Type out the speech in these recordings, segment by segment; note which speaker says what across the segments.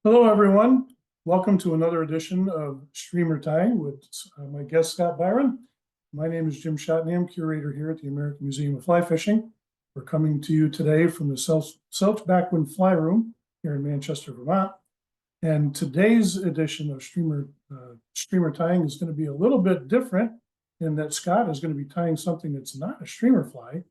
Speaker 1: Hello, everyone. Welcome to another edition of Streamer Time with my guest, Scott Biron. My name is Jim Schottenham, curator here at the American Museum of Fly Fishing. We're coming to you today from the Selch Backwind Fly Room here in Manchester, Vermont. And today's edition of Streamer Tying is going to be a little bit different in that Scott is going to be tying something that's not a streamer fly.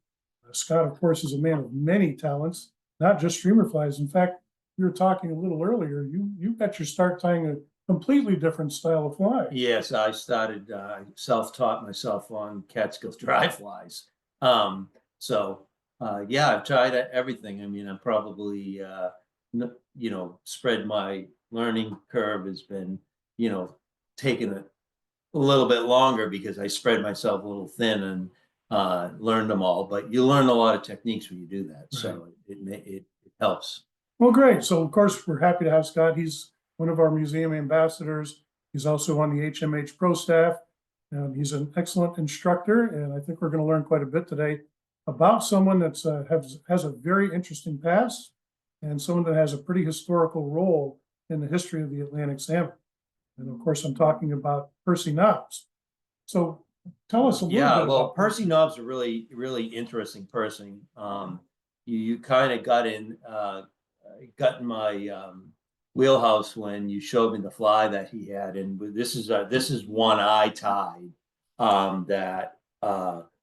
Speaker 1: Scott, of course, is a man of many talents, not just streamer flies. In fact, we were talking a little earlier, you got your start tying a completely different style of fly.
Speaker 2: Yes, I started self-taught myself on Catskills dry flies. Yeah, I've tried everything. I mean, I'm probably spread my learning curve has been taking a little bit longer because I spread myself a little thin and learned them all. But you learn a lot of techniques when you do that, right. So it helps.
Speaker 1: Well, great. So, of course, we're happy to have Scott. He's one of our museum ambassadors. He's also on the HMH Pro staff. He's an excellent instructor, and I think we're going to learn quite a bit today about someone that has a very interesting past and someone that has a pretty historical role in the history of the Atlantic salmon. And, of course, I'm talking about Percy Nobbs. So tell us a little bit about.
Speaker 2: Well, Percy Nobbs is a really, really interesting person. You kind of got in my wheelhouse when you showed me the fly that he had, and this is one I tied that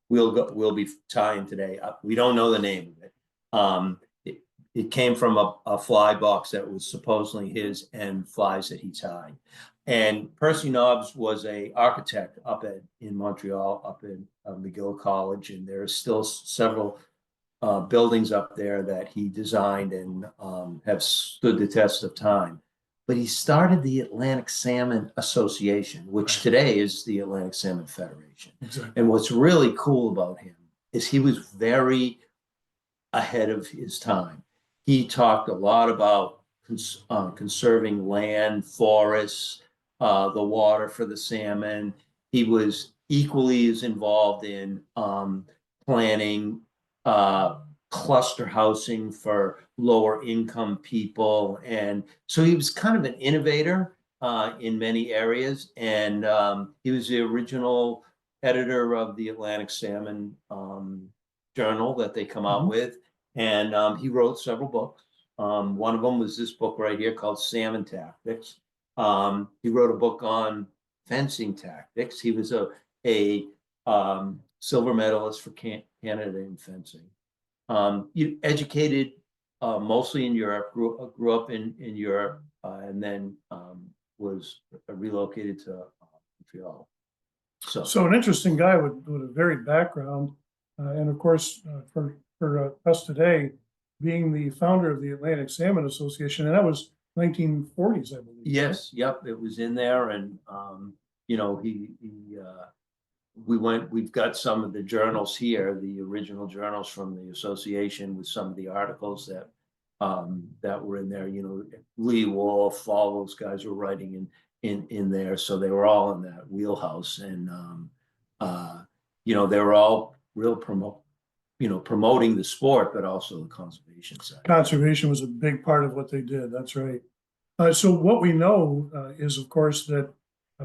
Speaker 2: we'll be tying today. We don't know the name of it. It came from a fly box that was supposedly his and flies that he tied. And Percy Nobbs was an architect in Montreal, up in McGill College, and there are still several buildings up there that he designed and have stood the test of time. But he started the Atlantic Salmon Association, which today is the Atlantic Salmon Federation.
Speaker 1: Exactly.
Speaker 2: And what's really cool about him is he was very ahead of his time. He talked a lot about conserving land, forests, the water for the salmon. He was equally as involved in planning cluster housing for lower income people. And so he was kind of an innovator in many areas. And he was the original editor of the Atlantic Salmon journal that they come out with. And he wrote several books. One of them was this book right here called Salmon Tactics. He wrote a book on fencing tactics. He was a silver medalist for Canada in fencing. You educated mostly in Europe, grew up in Europe, and then was relocated to Montreal.
Speaker 1: So an interesting guy with a varied background, and of course for us today, being the founder of the Atlantic Salmon Association, and that was 1940s, I believe.
Speaker 2: Yes, yep, it was in there, and we've got some of the journals here, the original journals from the association with some of the articles that were in there. Lee Wolf, all those guys were writing in there, so they were all in that wheelhouse, and they were all real promoting the sport, but also the conservation side.
Speaker 1: Conservation was a big part of what they did. That's right. So what we know is, of course, that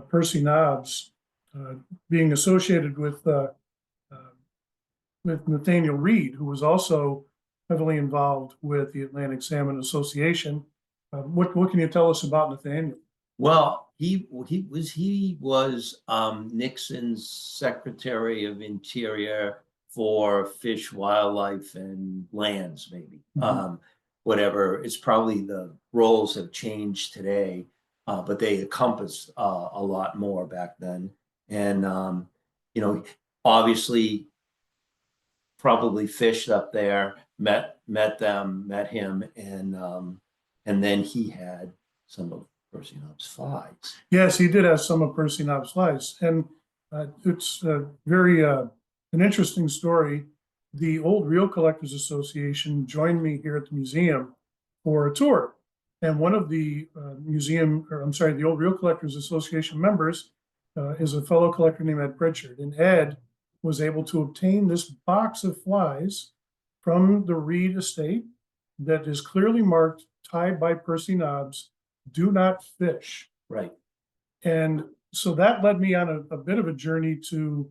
Speaker 1: Percy Nobbs, being associated with Nathaniel Reed, who was also heavily involved with the Atlantic Salmon Association. What can you tell us about Nathaniel?
Speaker 2: Well, he was Nixon's Secretary of Interior for Fish, Wildlife, and Lands, maybe. Whatever. It's probably the roles have changed today, but they encompassed a lot more back then. And obviously probably fished up there, met him, and then he had some of Percy Nobbs' flies.
Speaker 1: Yes, he did have some of Percy Nobbs' flies, and it's very an interesting story. The Old Reel Collectors Association joined me here at the museum for a tour, and one of the the Old Reel Collectors Association members is a fellow collector named Ed Pritchard, and Ed was able to obtain this box of flies from the Reed estate that is clearly marked tied by Percy Nobbs do not fish.
Speaker 2: Right.
Speaker 1: And so that led me on a bit of a journey to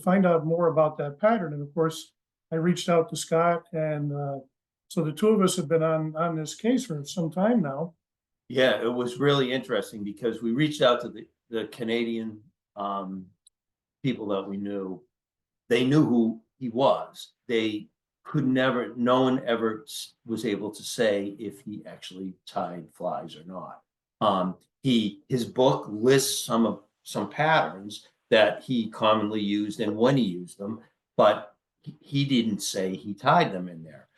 Speaker 1: find out more about that pattern. And of course, I reached out to Scott, and so the two of us have been on this case for some time now.
Speaker 2: Yeah, it was really interesting because we reached out to the Canadian people that we knew. They knew who he was. They could never, no one ever was able to say if he actually tied flies or not. His book lists some patterns that he commonly used and when he used them, but he didn't say he tied them in there.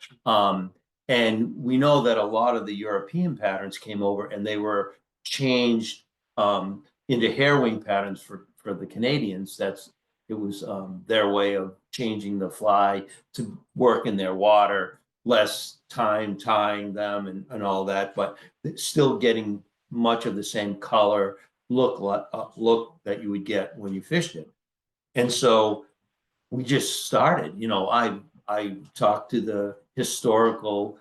Speaker 2: And we know that a lot of the European patterns came over and they were changed into hair wing patterns for the Canadians. It was their way of changing the fly to work in their water, less time tying them and all that, but still getting much of the same color look that you would get when you fished it. And so we just started. I talked to the historical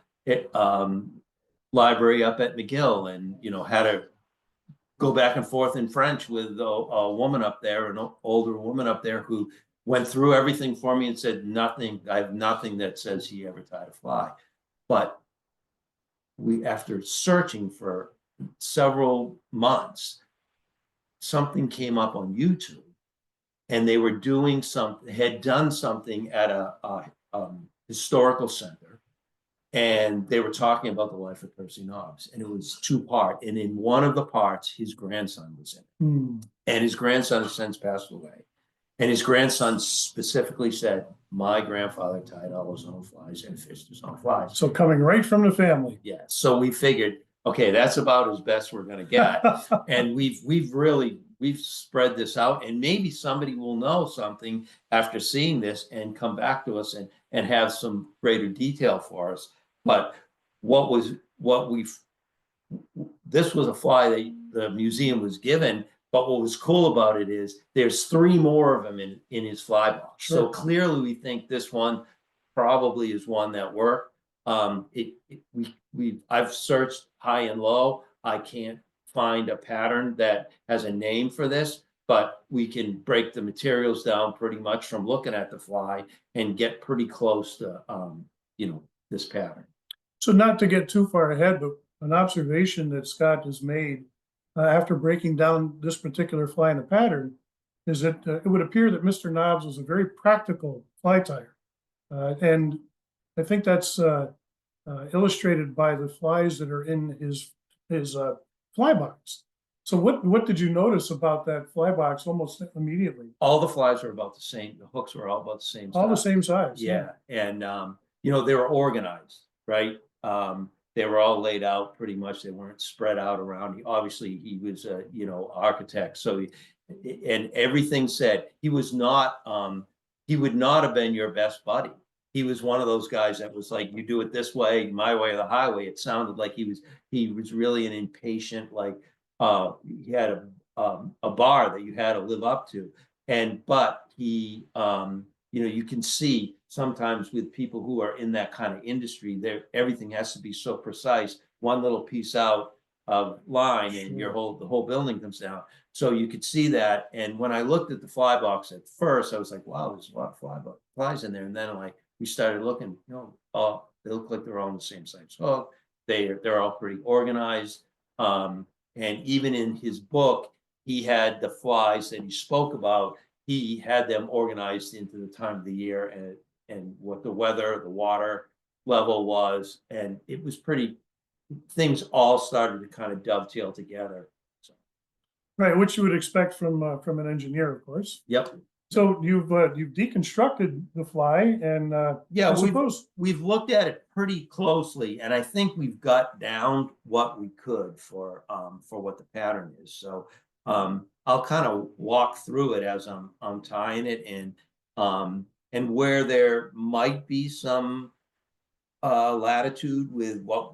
Speaker 2: library up at McGill, and had to go back and forth in French with a woman up there, an older woman up there, who went through everything for me and said nothing. I have nothing that says he ever tied a fly. But after searching for several months, something came up on YouTube, and they were doing something, had done something at a historical center, and they were talking about the life of Percy Nobbs, and it was 2-part. And in one of the parts, his grandson was in it. And his grandson has since passed away. And his grandson specifically said, my grandfather tied all his own flies and fished his own flies.
Speaker 1: So coming right from the family.
Speaker 2: Yeah. So we figured, okay, that's about as best we're going to get. And we've spread this out, and maybe somebody will know something after seeing this and come back to us and have some greater detail for us. But this was a fly that the museum was given, but what was cool about it is there's 3 more of them in his fly box. Sure. So clearly we think this one probably is one that worked. I've searched high and low. I can't find a pattern that has a name for this, but we can break the materials down pretty much from looking at the fly and get pretty close to this pattern.
Speaker 1: So not to get too far ahead, but an observation that Scott has made after breaking down this particular fly in a pattern is that it would appear that Mr. Nobbs was a very practical fly tyer. And I think that's illustrated by the flies that are in his fly box. So what did you notice about that fly box almost immediately?
Speaker 2: All the flies are about the same. The hooks were all about the same size.
Speaker 1: All the same size.
Speaker 2: Yeah. And, they were organized, right? They were all laid out pretty much. They weren't spread out around. Obviously, he was a, architect. So and everything said he was not, he would not have been your best buddy. He was one of those guys that was like, you do it this way, my way or the highway. It sounded like he was really an impatient, like he had a bar that you had to live up to. But he, you can see sometimes with people who are in that kind of industry, everything has to be so precise. One little piece out of line and the whole building comes down. So you could see that. And when I looked at the fly box at first, I was like, wow, there's a lot of flies in there. And then we started looking, they look like they're all in the same size hook. They're all pretty organized. And even in his book, he had the flies that he spoke about. He had them organized into the time of the year and what the weather, the water level was. And it was things all started to kind of dovetail together. So.
Speaker 1: Right, which you would expect from an engineer, of course.
Speaker 2: Yep.
Speaker 1: So you've deconstructed the fly, and
Speaker 2: yeah,
Speaker 1: I suppose
Speaker 2: we've looked at it pretty closely, and I think we've got down what we could for what the pattern is. So I'll kind of walk through it as I'm tying it, and where there might be some latitude with what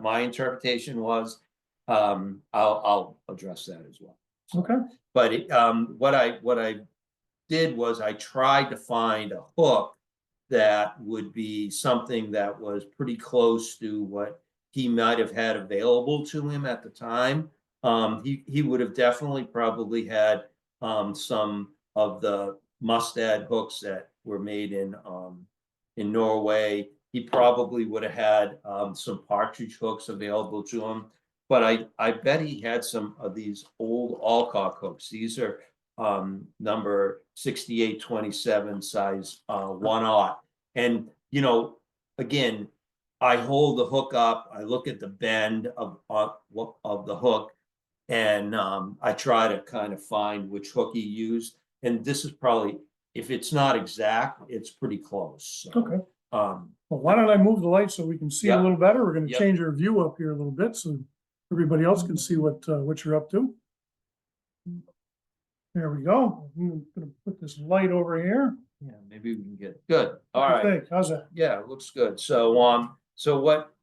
Speaker 2: my interpretation was. I'll address that as well.
Speaker 1: Okay.
Speaker 2: But what I did was I tried to find a hook that would be something that was pretty close to what he might have had available to him at the time. He would have definitely probably had some of the mustad hooks that were made in Norway. He probably would have had some partridge hooks available to him. But I bet he had some of these old Alcock hooks. These are number 6827 size 1/0. And again, I hold the hook up, I look at the bend of the hook, and I try to kind of find which hook he used. And this is probably, if it's not exact, it's pretty close. So,
Speaker 1: Okay. Well, why don't I move the light so we can see a little better? We're going to change our view up here a little bit so everybody else can see what you're up to. There we go. I'm going to put this light over here.
Speaker 2: Yeah, maybe we can get good. All right.
Speaker 1: Think? How's that?
Speaker 2: Yeah, it looks good. So what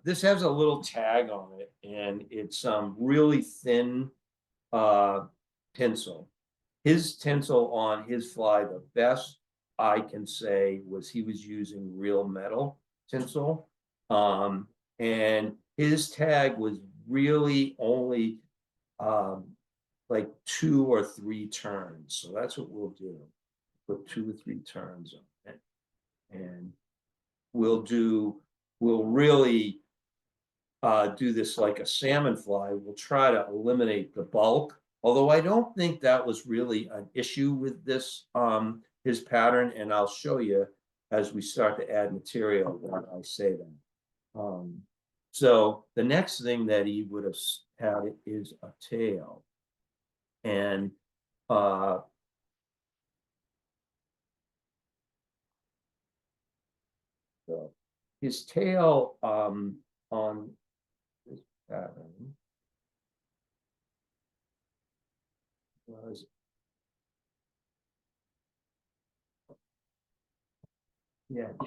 Speaker 2: this has a little tag on it, and it's really thin tinsel. His tinsel on his fly, the best I can say was he was using real metal tinsel. And his tag was really only like 2 or 3 turns. So that's what we'll do. Put 2 or 3 turns on it. And we'll really do this like a salmon fly. We'll try to eliminate the bulk, although I don't think that was really an issue with this his pattern, and I'll show you as we start to add material when I say that. So the next thing that he would have had is a tail, and so his tail on this pattern was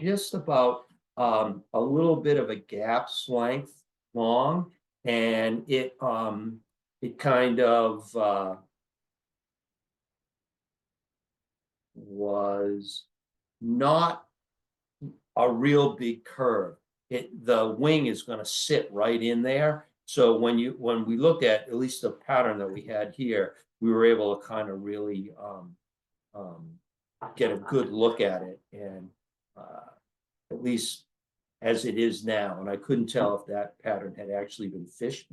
Speaker 2: just about a little bit of a gap's length long, and it kind of was not a real big curve. The wing is going to sit right in there. So when we looked at least the pattern that we had here, we were able to kind of really get a good look at it, and at least as it is now. And I couldn't tell if that pattern had actually been fished,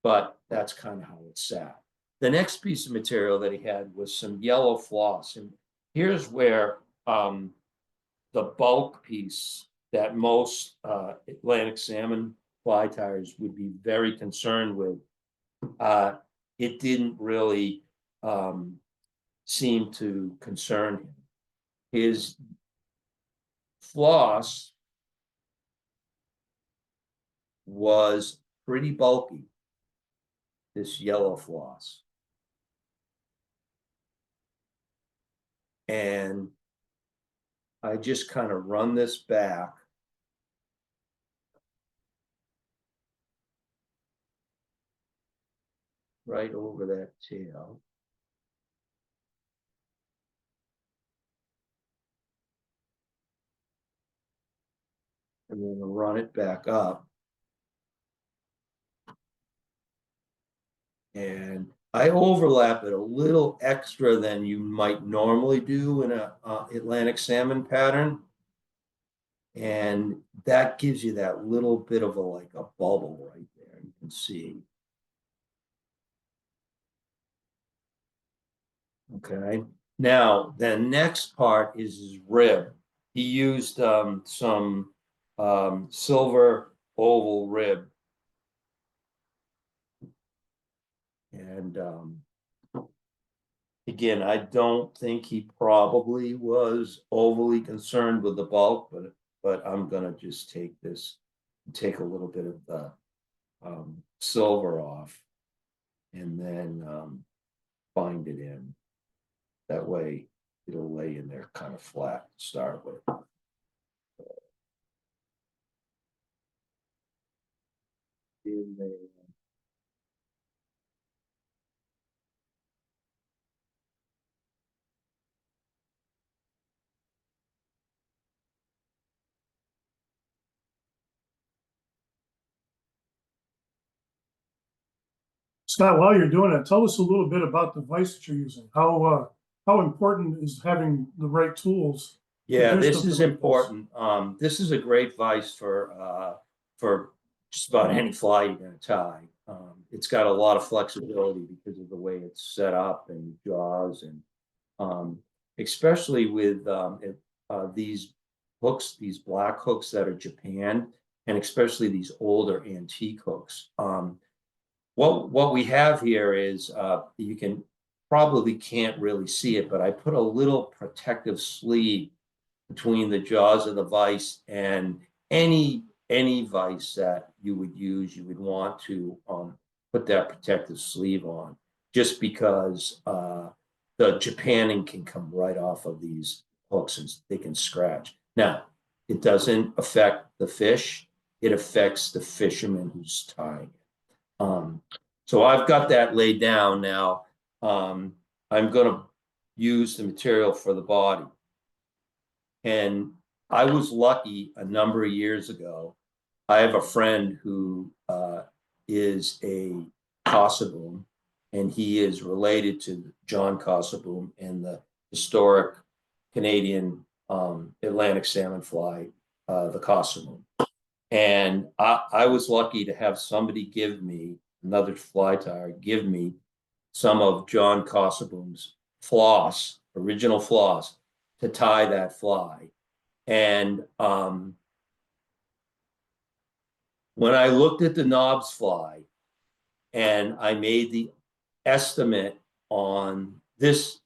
Speaker 2: but that's kind of how it sat. The next piece of material that he had was some yellow floss, and here's where the bulk piece that most Atlantic salmon fly tyers would be very concerned with. It didn't really seem to concern him. His floss was pretty bulky, this yellow floss. And I just kind of run this back right over that tail. And then run it back up. And I overlap it a little extra than you might normally do in a Atlantic salmon pattern. And that gives you that little bit of like a bubble right there. You can see. Okay. Now, the next part is his rib. He used some silver oval rib. And again, I don't think he probably was overly concerned with the bulk, but I'm gonna just take a little bit of the silver off, and then bind it in. That way it'll lay in there kind of flat to start with. In there.
Speaker 1: Scott, while you're doing it, tell us a little bit about the vise that you're using. How important is having the right tools?
Speaker 2: Yeah, this is important. This is a great vise for just about any fly you're going to tie. It's got a lot of flexibility because of the way it's set up and jaws, and especially with these hooks, these black hooks that are Japan, and especially these older antique hooks. What we have here is you can probably can't really see it, but I put a little protective sleeve between the jaws of the vise, and any vise that you would use, you would want to put that protective sleeve on, just because the Japanning can come right off of these hooks and they can scratch. Now, it doesn't affect the fish, it affects the fisherman who's tying it. So I've got that laid down now. I'm going to use the material for the body. And I was lucky a number of years ago. I have a friend who is a Casaboom, and he is related to John Casaboom and the historic Canadian Atlantic salmon fly, the Casaboom. And I was lucky to have somebody give me, another fly tyer, give me some of John Casaboom's floss, original floss, to tie that fly. And when I looked at the Nobbs fly and I made the estimate on this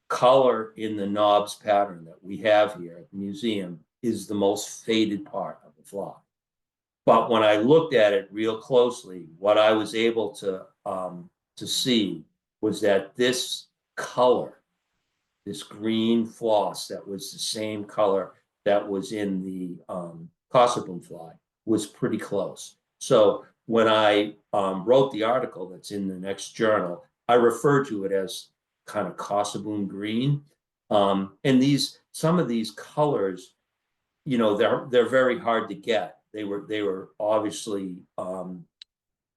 Speaker 2: color in the Nobbs pattern that we have here at the museum is the most faded part of the fly. But when I looked at it real closely, what I was able to see was that this color, this green floss that was the same color that was in the Casaboom fly, was pretty close. So when I wrote the article that's in the next journal, I referred to it as kind of Casaboom green. And some of these colors, you know, they're very hard to get. They were obviously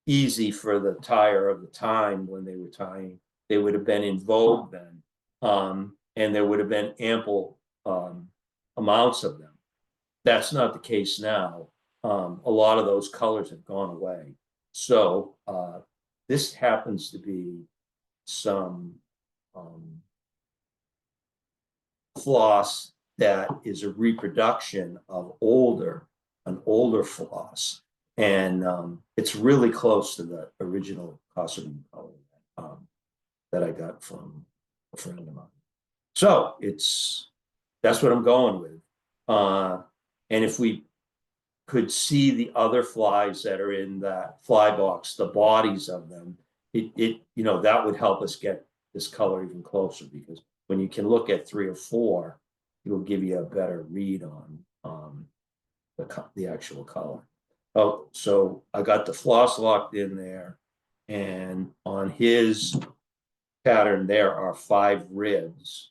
Speaker 2: easy for the tyer of the time when they were tying. They would have been in vogue then. And there would have been ample amounts of them. That's not the case now. A lot of those colors have gone away. So this happens to be some floss that is a reproduction of an older floss. And it's really close to the original Casaboom color that I got from a friend of mine. So that's what I'm going with. And if we could see the other flies that are in that fly box, the bodies of them, you know, that would help us get this color even closer, because when you can look at 3 or 4, it will give you a better read on the actual color. Oh, so I got the floss locked in there, and on his pattern there are 5 ribs.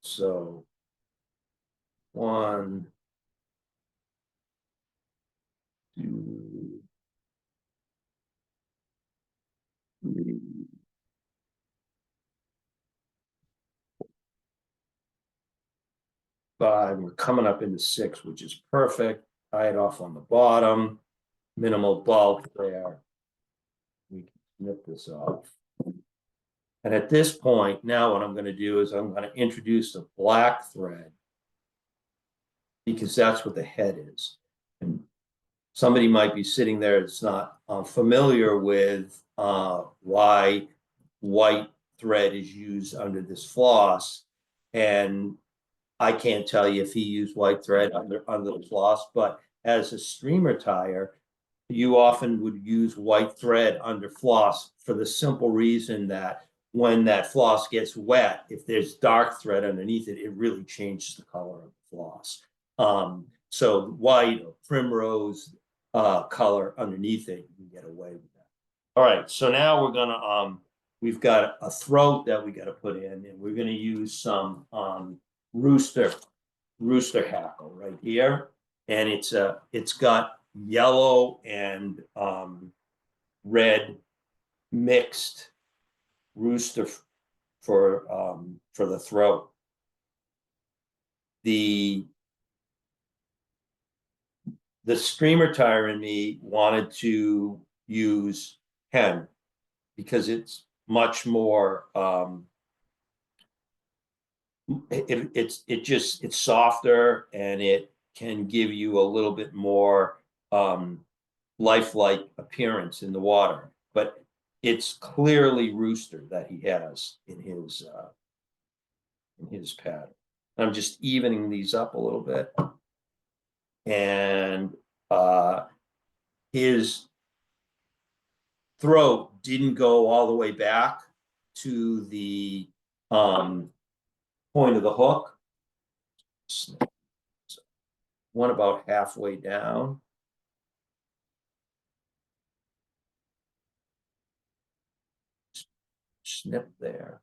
Speaker 2: So 1, 2, 3, 5. We're coming up into 6, which is perfect. Tie it off on the bottom, minimal bulk there. We can snip this off. And at this point, now what I'm going to do is I'm going to introduce the black thread, because that's what the head is. And somebody might be sitting there that's not familiar with why white thread is used under this floss. And I can't tell you if he used white thread under the floss, but as a streamer tyer, you often would use white thread under floss for the simple reason that when that floss gets wet, if there's dark thread underneath it, it really changes the color of the floss. So white or primrose color underneath it, you can get away with that. All right, so now we're gonna we've got a throat that we got to put in, and we're gonna use some rooster hackle right here, and it's got yellow and red mixed rooster for the throat. The streamer tire in me wanted to use hen because it's much more it's softer, and it can give you a little bit more lifelike appearance in the water. But it's clearly rooster that he has in his pattern. I'm just evening these up a little bit. And his throat didn't go all the way back to the point of the hook. One about halfway down. Snip there.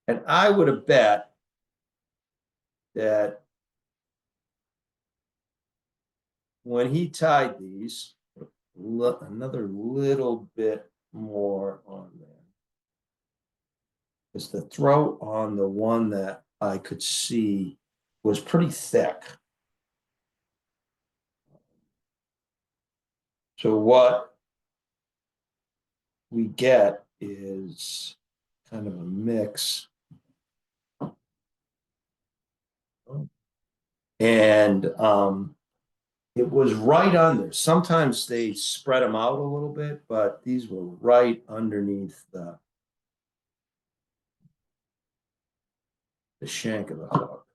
Speaker 2: And I would have bet that when he tied these, another little bit more on there, because the throat on the one that I could see was pretty thick. So what we get is kind of a mix. And it was right under. Sometimes they spread them out a little bit, but these were right underneath the shank of the hook.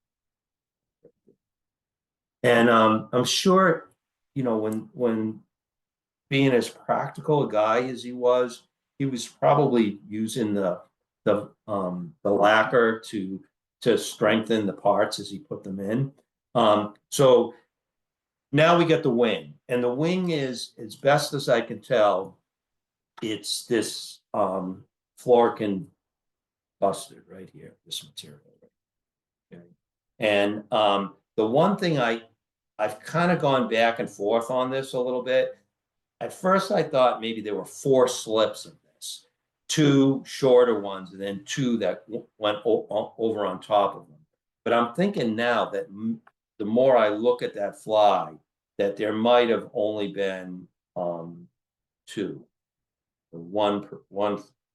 Speaker 2: And I'm sure, you know, when being as practical a guy as he was probably using the lacquer to strengthen the parts as he put them in. So now we get the wing, and the wing is, as best as I can tell, it's this Florican busted right here, this material. Okay. And the one thing I've kind of gone back and forth on this a little bit. At first, I thought maybe there were 4 slips of this, 2 shorter ones, and then 2 that went over on top of them. But I'm thinking now that the more I look at that fly, that there might have only been 2, one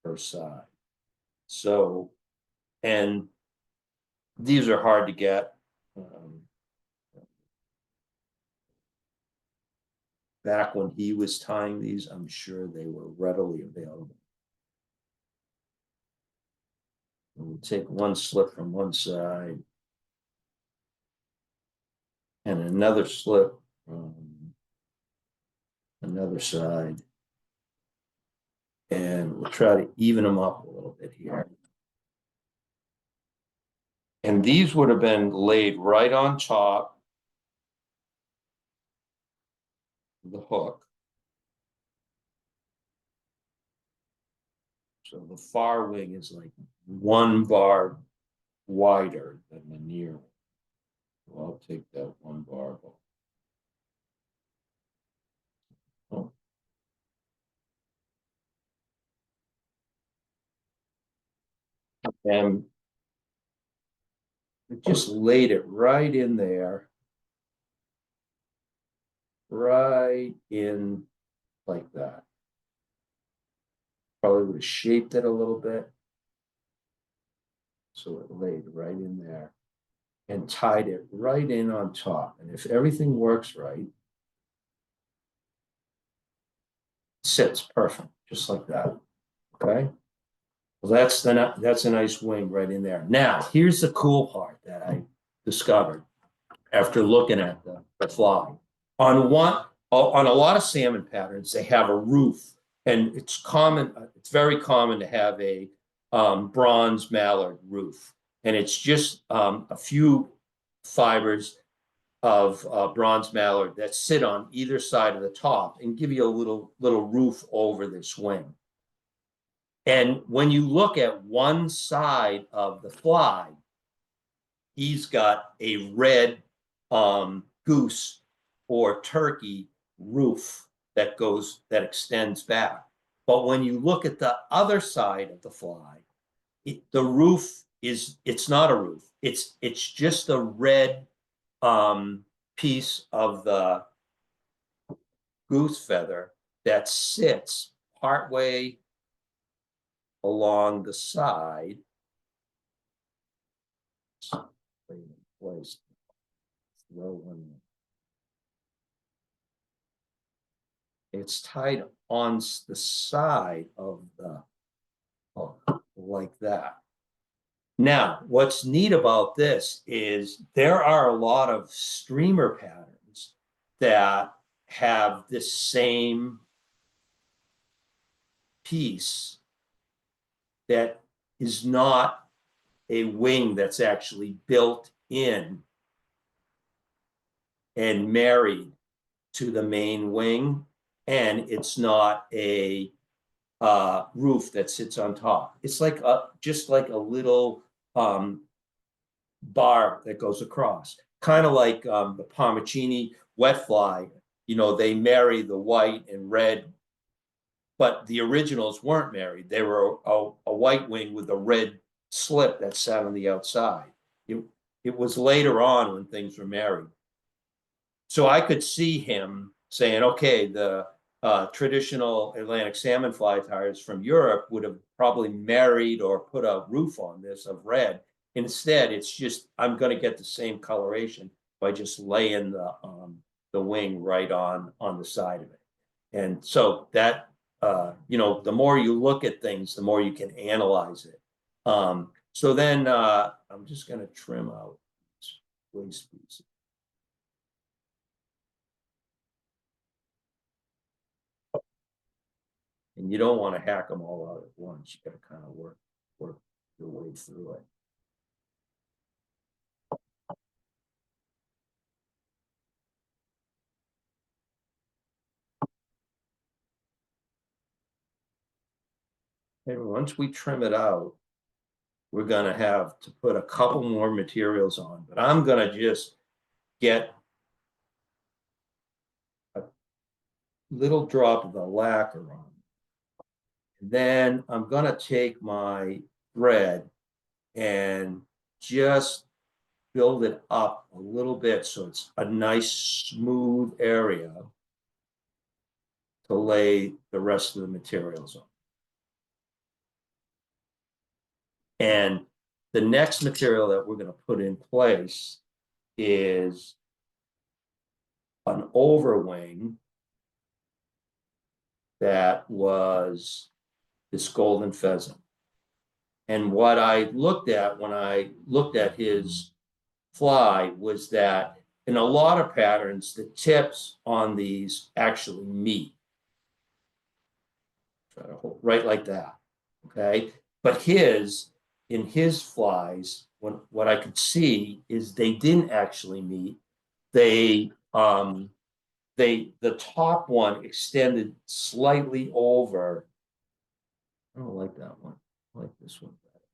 Speaker 2: per side. So, and these are hard to get. Back when he was tying these, I'm sure they were readily available. We'll take one slip from one side and another slip from another side, and we'll try to even them up a little bit here. And these would have been laid right on top of the hook. So the far wing is like 1 bar wider than the near one. So I'll take that 1 bar. Oh. And it just laid it right in there. Right in like that. Probably would have shaped it a little bit. So it laid right in there and tied it right in on top. And if everything works right, it sits perfect, just like that. Okay. Well, that's a nice wing right in there. Now, here's the cool part that I discovered after looking at the fly. On a lot of salmon patterns, they have a roof, and it's very common to have a bronze mallard roof, and it's just a few fibers of bronze mallard that sit on either side of the top and give you a little roof over this wing. And when you look at one side of the fly, he's got a red goose or turkey roof that extends back. But when you look at the other side of the fly, the roof it's not a roof. It's just a red piece of the goose feather that sits partway along the side. It's tied on the side of the like that. Now, what's neat about this is there are a lot of streamer patterns that have this same piece that is not a wing that's actually built in and married to the main wing, and it's not a roof that sits on top. It's like just like a little bar that goes across, kind of like the Parmigiani wet fly. You know, they marry the white and red, but the originals weren't married. They were a white wing with a red slip that sat on the outside. It was later on when things were married. So I could see him saying, okay, the traditional Atlantic salmon fly tyers from Europe would have probably married or put a roof on this of red. Instead, it's just, I'm going to get the same coloration by just laying the wing right on the side of it. And so that, you know, the more you look at things, the more you can analyze it. So then I'm just going to trim out this waste piece. And you don't want to hack them all out at once. You got to kind of work your way through it. And once we trim it out, we're going to have to put a couple more materials on. But I'm going to just get a little drop of the lacquer on. And then I'm going to take my thread and just build it up a little bit so it's a nice smooth area to lay the rest of the materials on. And the next material that we're going to put in place is an overwing that was this golden pheasant. And what I looked at when I looked at his fly was that in a lot of patterns, the tips on these actually meet. Try to hold right like that, okay? But in his flies, what I could see is they didn't actually meet. The top one extended slightly over. I don't like that one. I like this one better.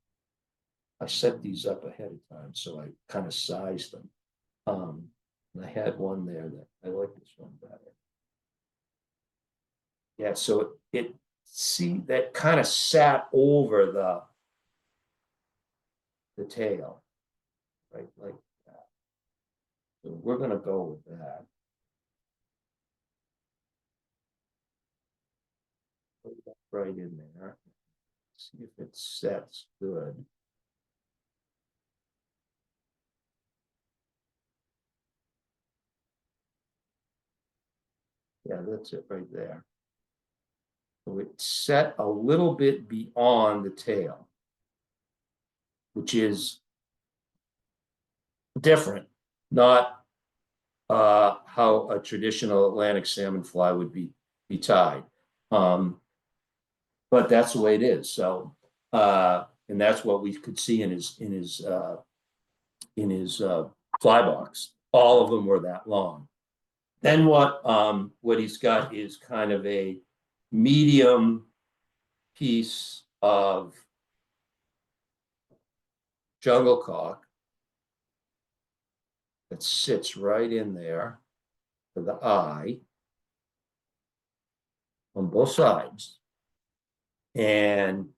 Speaker 2: I set these up ahead of time, so I kind of sized them. And I had one there that I like this one better. Yeah, so it see that kind of sat over the tail, right, like that. So we're going to go with that. Put that right in there. See if it sets good. Yeah, that's it right there. So it's set a little bit beyond the tail, which is different, not how a traditional Atlantic salmon fly would be tied. But that's the way it is. So, and that's what we could see in his fly box. All of them were that long. Then what he's got is kind of a medium piece of jungle cock that sits right in there. for the eye on both sides. And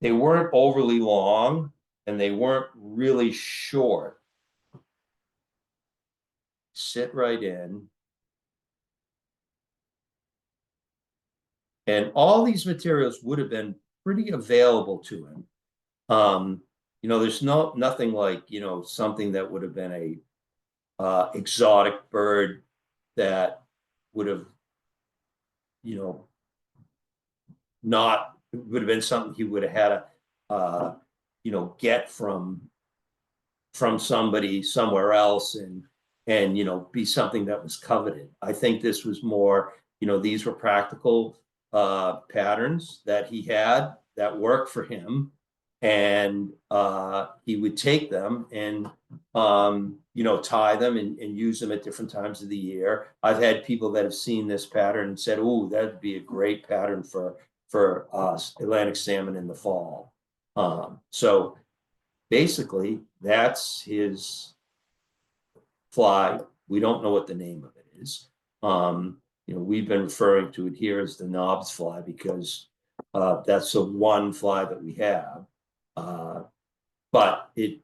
Speaker 2: they weren't overly long and they weren't really short. Sit right in. And all these materials would have been pretty available to him. There's nothing like, something that would have been a exotic bird that would have, not would have been something he would have had to, get from somebody somewhere else and be something that was coveted. I think this was more, these were practical patterns that he had that worked for him, and he would take them and tie them and use them at different times of the year. I've had people that have seen this pattern and said, "Oh, that'd be a great pattern for Atlantic salmon in the fall." So basically, that's his fly. We don't know what the name of it is. We've been referring to it here as the Nobbs fly because that's the one fly that we have. But it,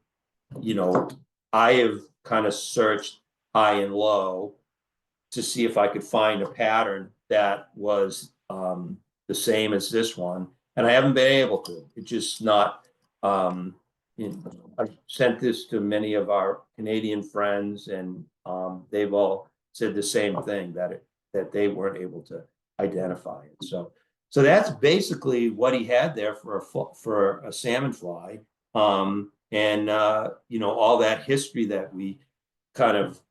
Speaker 2: I have kind of searched high and low to see if I could find a pattern that was the same as this one, and I haven't been able to. It's just not. I've sent this to many of our Canadian friends, and they've all said the same thing, that they weren't able to identify it. So that's basically what he had there for a salmon fly. And all that history that we kind of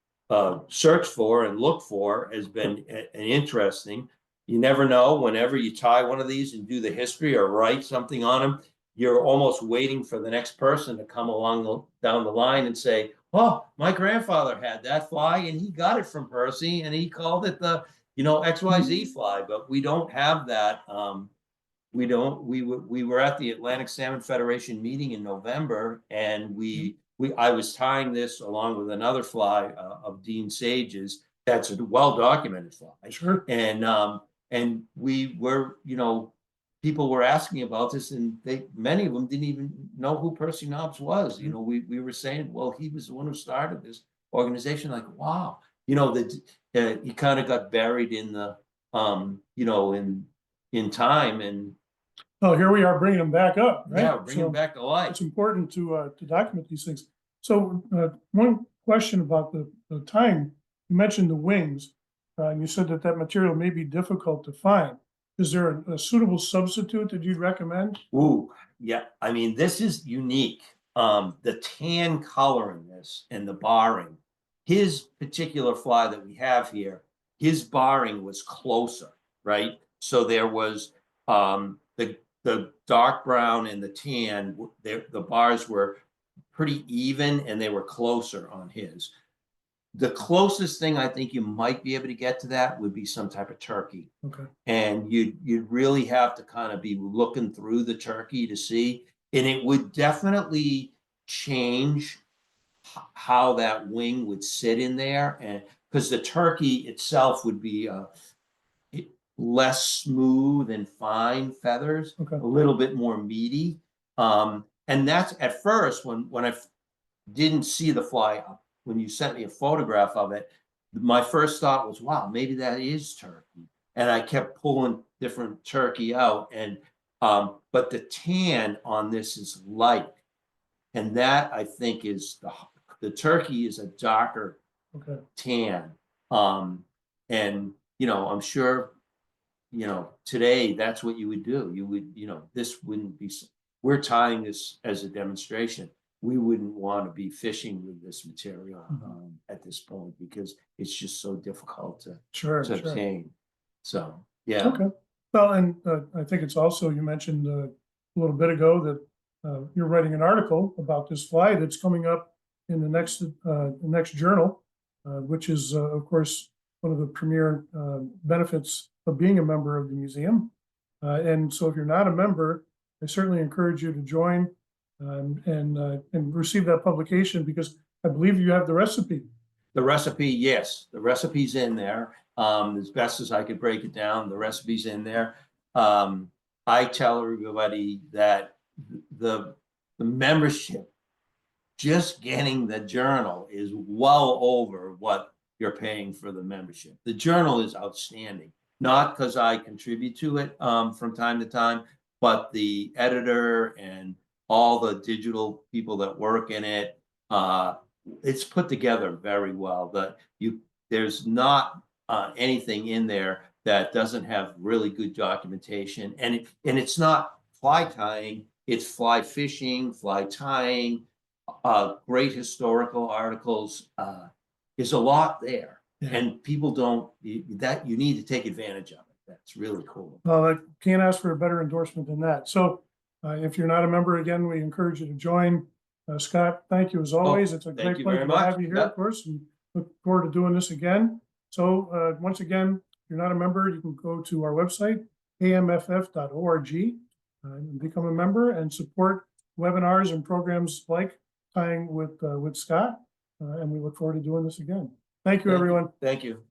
Speaker 2: search for and look for has been interesting. You never know, whenever you tie one of these and do the history or write something on them, you're almost waiting for the next person to come along down the line and say, "Oh, my grandfather had that fly and he got it from Percy and he called it the, XYZ fly." But we don't have that. We were at the Atlantic Salmon Federation meeting in November, and I was tying this along with another fly of Dean Sage's. That's a well-documented fly.
Speaker 1: Sure.
Speaker 2: And we were, people were asking about this, and many of them didn't even know who Percy Nobbs was. We were saying, well, he was the one who started this organization. Like, wow, that he kind of got buried in the, in time. And
Speaker 1: well, here we are bringing them back up, right?
Speaker 2: Yeah, bringing them back to life.
Speaker 1: It's important to document these things. So one question about the time, you mentioned the wings, and you said that material may be difficult to find. Is there a suitable substitute that you'd recommend?
Speaker 2: Ooh, yeah. I mean, this is unique. The tan color in this and the barring. His particular fly that we have here, his barring was closer, right? So there was the dark brown and the tan, the bars were pretty even and they were closer on his. The closest thing I think you might be able to get to that would be some type of turkey.
Speaker 1: Okay.
Speaker 2: And you'd really have to kind of be looking through the turkey to see, and it would definitely change how that wing would sit in there, and because the turkey itself would be less smooth and fine feathers,
Speaker 1: Okay.
Speaker 2: a little bit more meaty. And that's at first when I didn't see the fly, when you sent me a photograph of it, my first thought was, wow, maybe that is turkey. And I kept pulling different turkey out, and but the tan on this is light, and that I think is the turkey is a darker tan. And I'm sure today that's what you would do. You would, this wouldn't be. We're tying this as a demonstration. We wouldn't want to be fishing with this material at this point because it's just so difficult to obtain. So, yeah.
Speaker 1: Okay. Well, and I think it's also, you mentioned a little bit ago that you're writing an article about this fly that's coming up in the next journal, which is, of course, one of the premier benefits of being a member of the museum. And so if you're not a member, I certainly encourage you to join and receive that publication, because I believe you have the recipe.
Speaker 2: The recipe, yes, the recipe's in there. As best as I could break it down, the recipe's in there. I tell everybody that the membership, just getting the journal is well over what you're paying for the membership. The journal is outstanding, not because I contribute to it from time to time, but the editor and all the digital people that work in it, it's put together very well. There's not anything in there that doesn't have really good documentation, and it's not fly tying, it's fly fishing, fly tying, great historical articles. There's a lot there, and people don't, that you need to take advantage of it. That's really cool.
Speaker 1: Well, I can't ask for a better endorsement than that. So if you're not a member, again, we encourage you to join. Scott, thank you as always. It's a great pleasure to have you here, of course, and look forward to doing this again. So once again, if you're not a member, you can go to our website, amff.org, and become a member and support webinars and programs like Tying with Scott. And we look forward to doing this again. Thank you, everyone.
Speaker 2: Thank you.